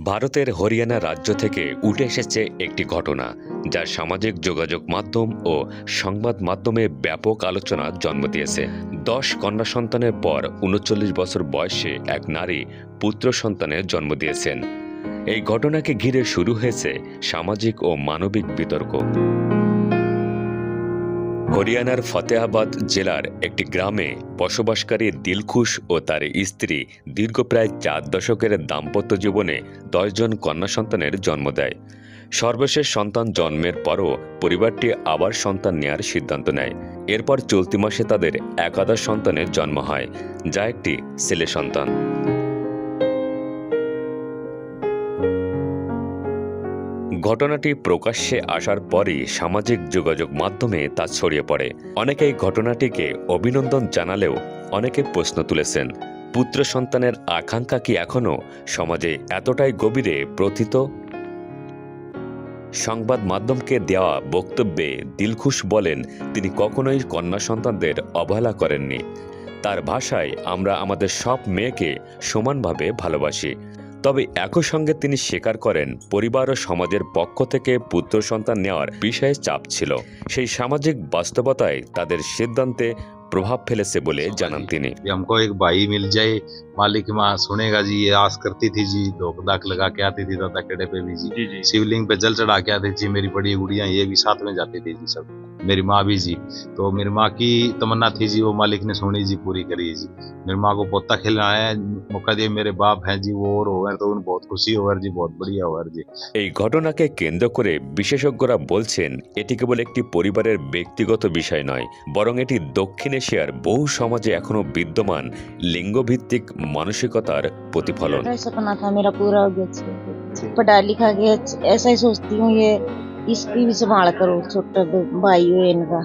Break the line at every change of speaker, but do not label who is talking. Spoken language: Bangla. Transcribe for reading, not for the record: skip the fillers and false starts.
ভারতের হরিয়ানা রাজ্য থেকে উঠে এসেছে একটি ঘটনা যা সামাজিক যোগাযোগ মাধ্যম ও সংবাদ মাধ্যমে ব্যাপক আলোচনার জন্ম দিয়েছে। 10 কন্যা সন্তানের পর 39 বছর বয়সে এক নারী পুত্র সন্তানের জন্ম দিয়েছেন। এই ঘটনাকে ঘিরে শুরু হয়েছে সামাজিক ও মানবিক বিতর্ক। হরিয়ানার ফতেহাবাদ জেলার একটি গ্রামে বসবাসকারী দিলখুশ ও তার স্ত্রী দীর্ঘ প্রায় 4 দশকের দাম্পত্য জীবনে 10 জন কন্যা সন্তানের জন্ম দেয়। সর্বশেষ সন্তান জন্মের পরও পরিবারটি আবার সন্তান নেয়ার সিদ্ধান্ত নেয়। এরপর চলতি মাসে তাদের একাদশ সন্তানের জন্ম হয়, যা একটি ছেলে সন্তান। ঘটনাটি প্রকাশ্যে আসার পরই সামাজিক যোগাযোগ মাধ্যমে তা ছড়িয়ে পড়ে। অনেকে এই ঘটনাটিকে অভিনন্দন জানালেও অনেকে প্রশ্ন তুলেছেন, পুত্র সন্তানের আকাঙ্ক্ষা কি এখনও সমাজে এতটাই গভীরে প্রথিত? সংবাদ মাধ্যমকে দেওয়া বক্তব্যে দিলখুশ বলেন, তিনি কখনোই কন্যা সন্তানদের অবহেলা করেননি। তার ভাষায়, আমরা আমাদের সব মেয়েকে সমানভাবে ভালোবাসি। তবে একই সঙ্গে তিনি স্বীকার করেন, পরিবার ও সমাজের পক্ষ থেকে পুত্র সন্তান নেওয়ার বিষয়ে চাপ ছিল। সেই সামাজিক বাস্তবতায় তাদের সিদ্ধান্তে প্রভাব ফেলেছে বলে জানান তিনি।
हमको एक भाई मिल जाए, मालिक माँ सुनेगा जी, ये आस करती थी जी, धोख दाख लगा के आती थी दादा केड़े पे भी जी, शिवलिंग पे जल चढ़ा के आती थी। मेरी बड़ी गुड़िया ये भी साथ में जाती थी जी, सब मेरी माँ भी जी। तो मेरी माँ की तमन्ना थी जी, वो मालिक ने सुनी जी, पूरी करी जी। मेरी माँ को पोता खिलाना है, मौका दिए मेरे बाप हैं जी, वो और होवर तो उन बहुत खुशी होवर जी, बहुत बढ़िया होवर जी।
এই ঘটনাকে কেন্দ্র করে বিশেষজ্ঞরা বলছেন, এটি কেবল একটি পরিবারের ব্যক্তিগত বিষয় নয়, বরং এটি দক্ষিণ এশিয়ার বহু সমাজে এখনো বিদ্যমান লিঙ্গভিত্তিক মানসিকতার প্রতিফলন।
सपना था मेरा पूरा हो गया, पढ़ा लिखा गया, ऐसा ही सोचती हूँ ये इसकी भी संभाल करो, छोटा भाई है इनका।